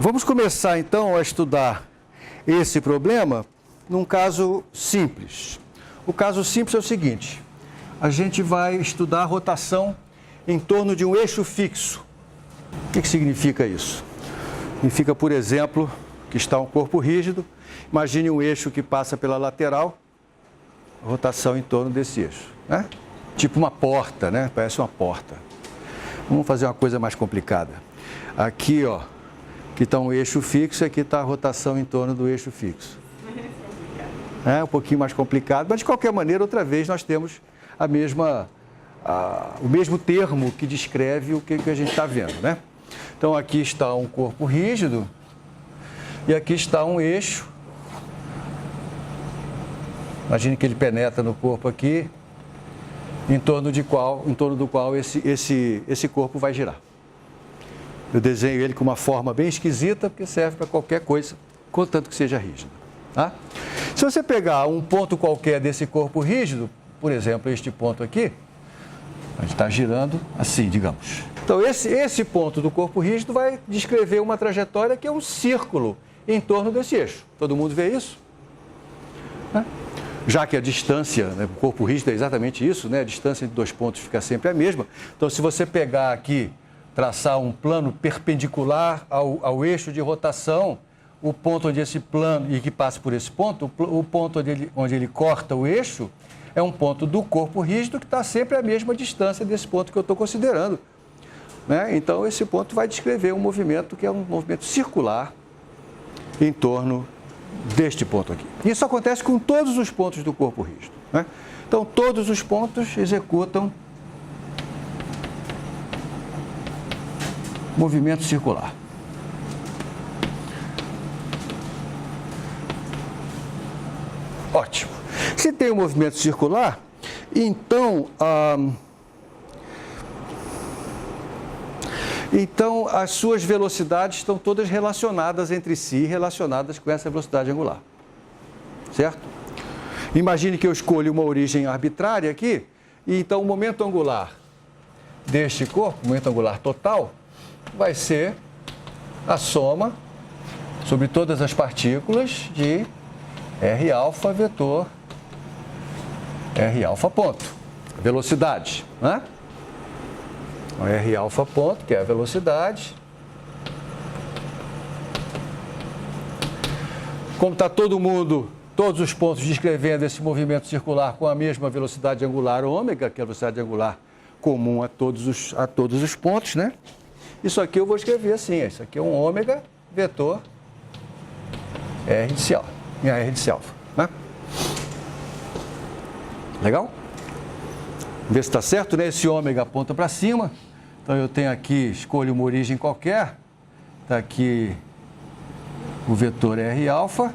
Vamos começar então a estudar esse problema num caso simples. O caso simples é o seguinte: a gente vai estudar a rotação em torno de um eixo fixo. O que significa isso? Significa, por exemplo, que está um corpo rígido. Imagine um eixo que passa pela lateral, rotação em torno desse eixo, né? Tipo uma porta, né? Parece uma porta. Vamos fazer uma coisa mais complicada. Aqui, ó, que está um eixo fixo, aqui está a rotação em torno do eixo fixo. É um pouquinho mais complicado, mas de qualquer maneira, outra vez, nós temos o mesmo termo que descreve o que a gente está vendo, né? Então, aqui está um corpo rígido e aqui está um eixo. Imagine que ele penetra no corpo aqui, em torno do qual esse corpo vai girar. Eu desenho ele com uma forma bem esquisita, porque serve para qualquer coisa, contanto que seja rígido. Tá? Se você pegar um ponto qualquer desse corpo rígido, por exemplo, este ponto aqui, a gente está girando assim, digamos. Então, esse ponto do corpo rígido vai descrever uma trajetória que é um círculo em torno desse eixo. Todo mundo vê isso? Já que a distância, né, o corpo rígido é exatamente isso, né? A distância entre dois pontos fica sempre a mesma. Então, se você pegar aqui, traçar um plano perpendicular ao eixo de rotação, o ponto onde esse plano, e que passa por esse ponto, o ponto onde ele corta o eixo, é um ponto do corpo rígido que está sempre à mesma distância desse ponto que eu estou considerando, né? Então, esse ponto vai descrever um movimento que é um movimento circular em torno deste ponto aqui. Isso acontece com todos os pontos do corpo rígido, né? Então, todos os pontos executam movimento circular. Ótimo. Se tem um movimento circular, então as suas velocidades estão todas relacionadas entre si, relacionadas com essa velocidade angular. Certo? Imagine que eu escolho uma origem arbitrária aqui, e então o momento angular deste corpo, o momento angular total, vai ser a soma sobre todas as partículas de R alfa vetor R alfa ponto, velocidade, né? R alfa ponto, que é a velocidade. Como está todos os pontos descrevendo esse movimento circular com a mesma velocidade angular ômega, que é a velocidade angular comum a todos os pontos, né? Isso aqui eu vou escrever assim, isso aqui é um ômega vetor R de C alfa, né? Legal? Vamos ver se está certo, né? Esse ômega aponta para cima. Então, eu tenho aqui, escolho uma origem qualquer. Está aqui o vetor R alfa.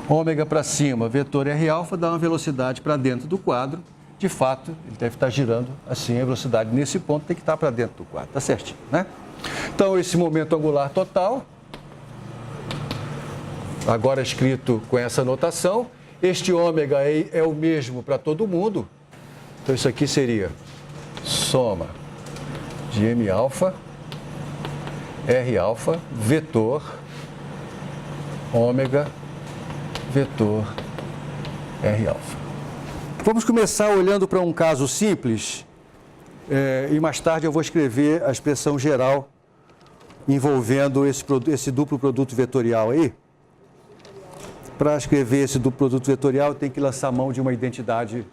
Ômega para cima, vetor R alfa, dá uma velocidade para dentro do quadro. De fato, ele deve estar girando assim, a velocidade nesse ponto tem que estar para dentro do quadro. Está certinho, né? Então, esse momento angular total, agora escrito com essa notação, este ômega é o mesmo para todo mundo. Então, isso aqui seria soma de M alfa, R alfa, vetor, ômega, vetor, R alfa. Vamos começar olhando para um caso simples, e mais tarde eu vou escrever a expressão geral envolvendo esse duplo produto vetorial aí. Para escrever esse duplo produto vetorial, tem que lançar mão de uma identidade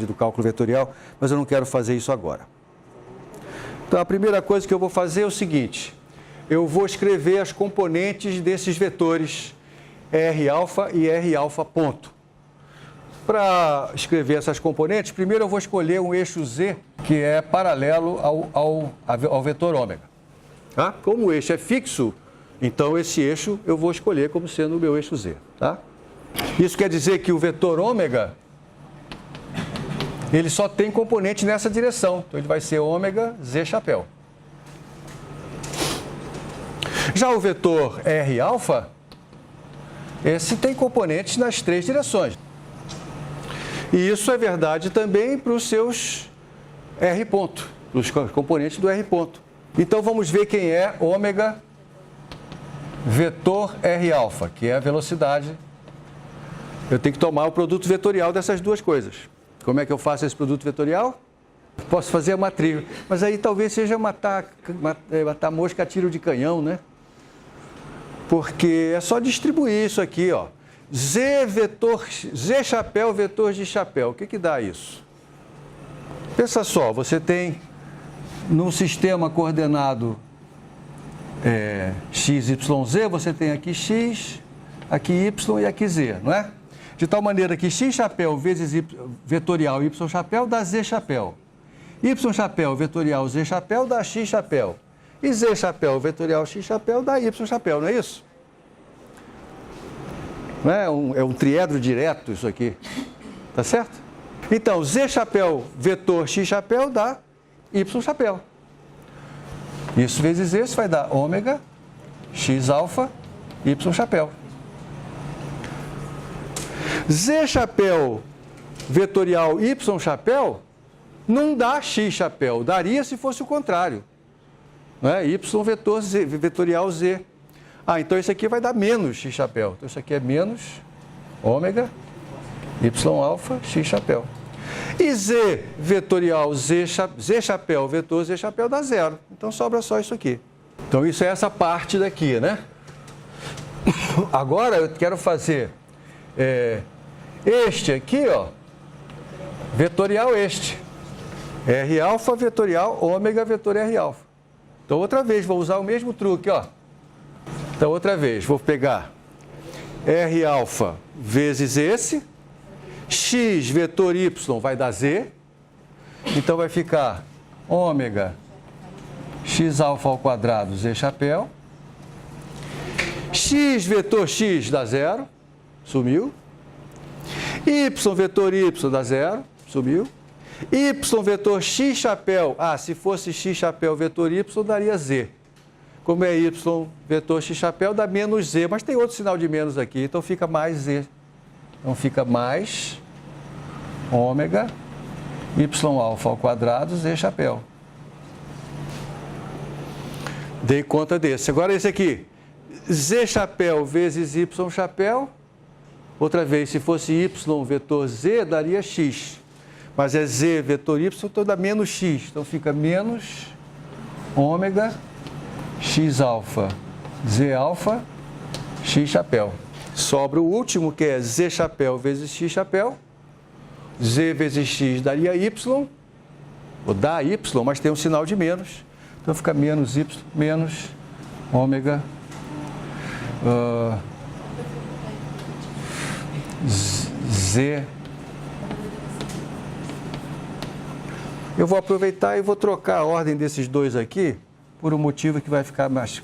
do cálculo vetorial, mas eu não quero fazer isso agora. Então, a primeira coisa que eu vou fazer é o seguinte: eu vou escrever as componentes desses vetores R alfa e R alfa ponto. Para escrever essas componentes, primeiro eu vou escolher um eixo Z que é paralelo ao vetor ômega. Tá? Como o eixo é fixo, então esse eixo eu vou escolher como sendo o meu eixo Z. Tá? Isso quer dizer que o vetor ômega, ele só tem componente nessa direção. Então ele vai ser ômega Z chapéu. Já o vetor R alfa, esse tem componentes nas três direções. E isso é verdade também para os seus R ponto, para os componentes do R ponto. Então vamos ver quem é ômega vetor R alfa, que é a velocidade. Eu tenho que tomar o produto vetorial dessas duas coisas. Como é que eu faço esse produto vetorial? Posso fazer a matriz, mas aí talvez seja matar mosca a tiro de canhão, né? Porque é só distribuir isso aqui, ó. Z chapéu, vetor de chapéu. O que que dá isso? Pensa só, você tem num sistema coordenado x, y, z, você tem aqui x, aqui y e aqui z, não é? De tal maneira que x chapéu vezes vetorial y chapéu dá z chapéu. Y chapéu vetorial z chapéu dá x chapéu. E z chapéu vetorial x chapéu dá y chapéu, não é isso? Não é? É um triedro direto isso aqui. Tá certo? Então, z chapéu vetor x chapéu dá y chapéu. Isso vezes isso vai dar ômega x alfa y chapéu. Z chapéu vetorial y chapéu não dá x chapéu, daria se fosse o contrário. Não é? Y vetor z, vetorial z. Ah, então isso aqui vai dar menos x chapéu. Então isso aqui é menos ômega y alfa x chapéu. E z vetorial z chapéu vetor z chapéu dá zero. Então sobra só isso aqui. Então isso é essa parte daqui, né? Agora eu quero fazer este aqui, ó, vetorial este. R alfa vetorial ômega vetor R alfa. Então outra vez vou usar o mesmo truque, ó. Então outra vez vou pegar R alfa vezes esse, x vetor y vai dar z, então vai ficar ômega x alfa ao quadrado z chapéu, x vetor x dá zero, sumiu, y vetor y dá zero, sumiu, y vetor x chapéu, se fosse x chapéu vetor y daria z. Como é y vetor x chapéu, dá menos z, mas tem outro sinal de menos aqui, então fica mais z. Então fica mais ômega y alfa ao quadrado z chapéu. Dei conta desse. Agora esse aqui, z chapéu vezes y chapéu. Outra vez, se fosse y vetor z, daria x. Mas é z vetor y, então dá menos x. Então fica menos ômega x alfa, z alfa, x chapéu. Sobra o último, que é z chapéu vezes x chapéu. Z vezes x daria y, ou dá y, mas tem um sinal de menos. Então fica menos y, menos ômega z. Eu vou aproveitar e vou trocar a ordem desses dois aqui, por um motivo que vai ficar mais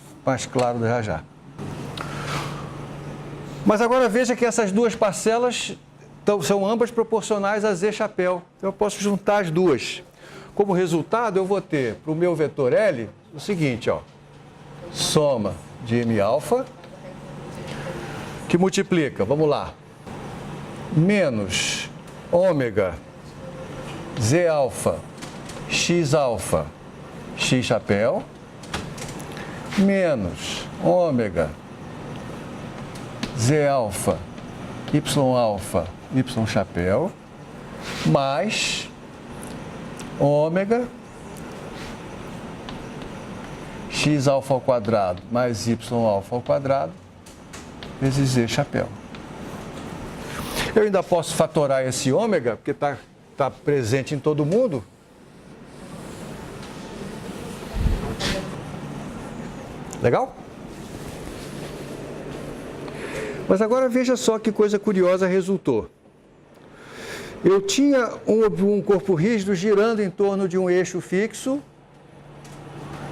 claro já já. Mas agora veja que essas duas parcelas são ambas proporcionais a z chapéu. Então eu posso juntar as duas. Como resultado, eu vou ter para o meu vetor L o seguinte, ó, soma de m alfa, que multiplica, vamos lá, menos ômega z alfa, x chapéu, menos ômega z alfa, y chapéu, mais ômega x alfa ao quadrado mais y alfa ao quadrado vezes z chapéu. Eu ainda posso fatorar esse ômega, porque está presente em todo mundo. Legal? Mas agora veja só que coisa curiosa resultou. Eu tinha um corpo rígido girando em torno de um eixo fixo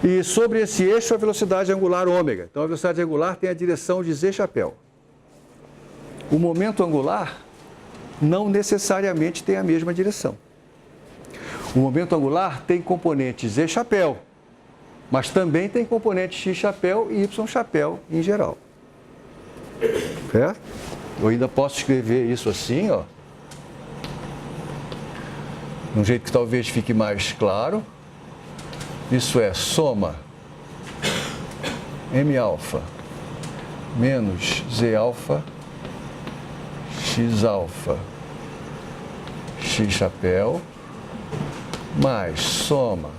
e sobre esse eixo a velocidade angular ômega. Então a velocidade angular tem a direção de z chapéu. O momento angular não necessariamente tem a mesma direção. O momento angular tem componente z chapéu, mas também tem componente x chapéu e y chapéu em geral. Certo? Eu ainda posso escrever isso assim, ó, de um jeito que talvez fique mais claro. Isso é soma m alfa menos Z alfa, X alfa, X chapéu, mais soma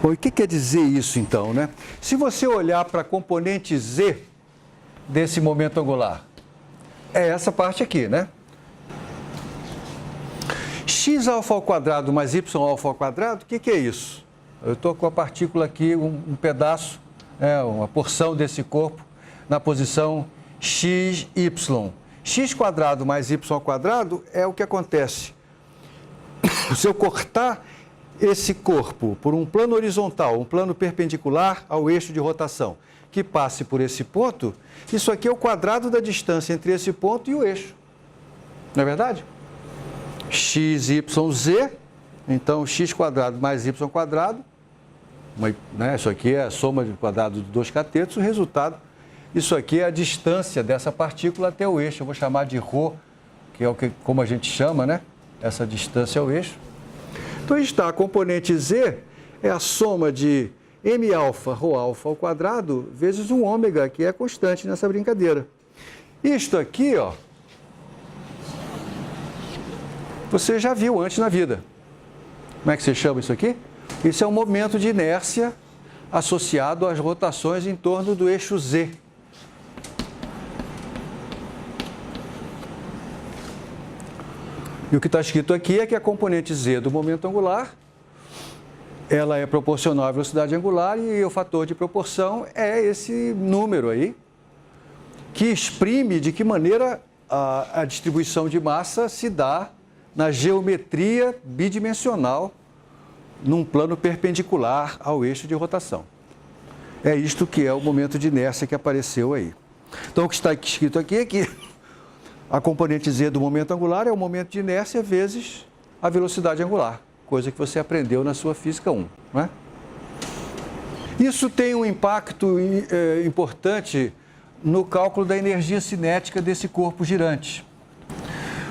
Bom, e o que quer dizer isso então, né? Se você olhar para a componente Z desse momento angular, é essa parte aqui, né? X alfa ao quadrado mais Y alfa ao quadrado, o que é isso? Eu estou com a partícula aqui, um pedaço, uma porção desse corpo na posição XY. X quadrado mais Y ao quadrado é o que acontece. Se eu cortar esse corpo por um plano horizontal, um plano perpendicular ao eixo de rotação, que passe por esse ponto, isso aqui é o quadrado da distância entre esse ponto e o eixo. Não é verdade? X, Y, Z, então x quadrado mais y quadrado, isso aqui é a soma de quadrado de dois catetos, o resultado, isso aqui é a distância dessa partícula até o eixo, eu vou chamar de ρ, que é como a gente chama, né? Essa distância ao eixo. Então, está a componente Z, é a soma de m alfa, ρ alfa ao quadrado, vezes um ômega, que é constante nessa brincadeira. Isto aqui, ó, você já viu antes na vida. Como é que você chama isso aqui? Isso é um momento de inércia associado às rotações em torno do eixo Z. E o que está escrito aqui é que a componente Z do momento angular, ela é proporcional à velocidade angular e o fator de proporção é esse número aí, que exprime de que maneira a distribuição de massa se dá na geometria bidimensional num plano perpendicular ao eixo de rotação. É isto que é o momento de inércia que apareceu aí. Então, o que está escrito aqui é que a componente Z do momento angular é o momento de inércia vezes a velocidade angular, coisa que você aprendeu na sua Física 1, não é? Isso tem um impacto importante no cálculo da energia cinética desse corpo girante.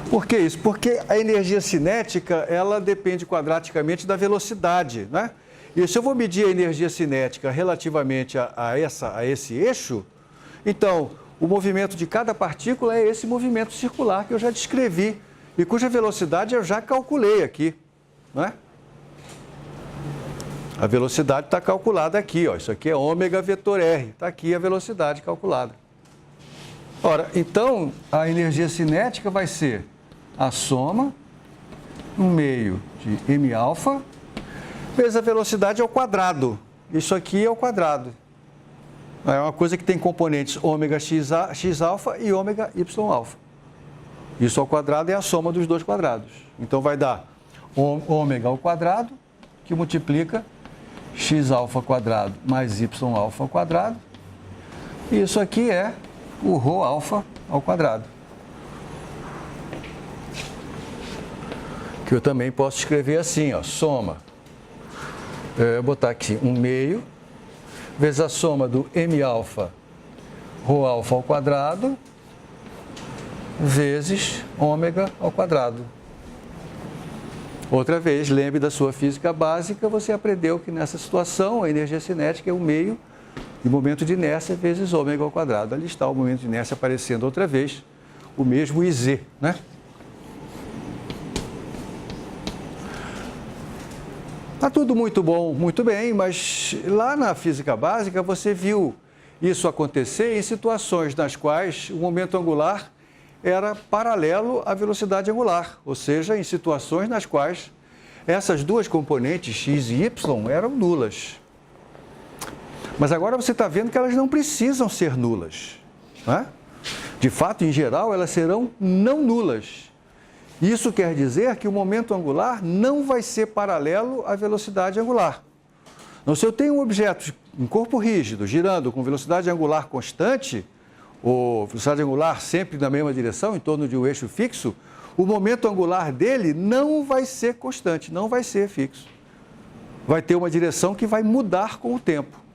Por que isso? Porque a energia cinética, ela depende quadraticamente da velocidade, né? E se eu vou medir a energia cinética relativamente a esse eixo, então, o movimento de cada partícula é esse movimento circular que eu já descrevi e cuja velocidade eu já calculei aqui, não é? A velocidade está calculada aqui, ó. Isso aqui é ômega vetor R, está aqui a velocidade calculada. Ora, então, a energia cinética vai ser a soma no meio de m alfa vezes a velocidade ao quadrado. Isso aqui é o quadrado. É uma coisa que tem componentes ômega x alfa e ômega y alfa. Isso ao quadrado é a soma dos dois quadrados. Então vai dar ômega ao quadrado, que multiplica x alfa quadrado mais y alfa ao quadrado. E isso aqui é o ρ alfa ao quadrado. Que eu também posso escrever assim, ó, soma. Eu vou botar aqui 1/2 vezes a soma do m alfa, ρ alfa ao quadrado, vezes ômega ao quadrado. Outra vez, lembre da sua física básica, você aprendeu que nessa situação a energia cinética é 1/2 de momento de inércia vezes ômega ao quadrado. Ali está o momento de inércia aparecendo outra vez, o mesmo IZ, né? Está tudo muito bom, muito bem, mas lá na física básica você viu isso acontecer em situações nas quais o momento angular era paralelo à velocidade angular, ou seja, em situações nas quais essas duas componentes, x e y, eram nulas. Mas agora você está vendo que elas não precisam ser nulas, né? De fato, em geral, elas serão não nulas. Isso quer dizer que o momento angular não vai ser paralelo à velocidade angular. Então, se eu tenho um objeto, um corpo rígido, girando com velocidade angular constante, ou velocidade angular sempre na mesma direção, em torno de um eixo fixo, o momento angular dele não vai ser constante, não vai ser fixo. Vai ter uma direção que vai mudar com o tempo.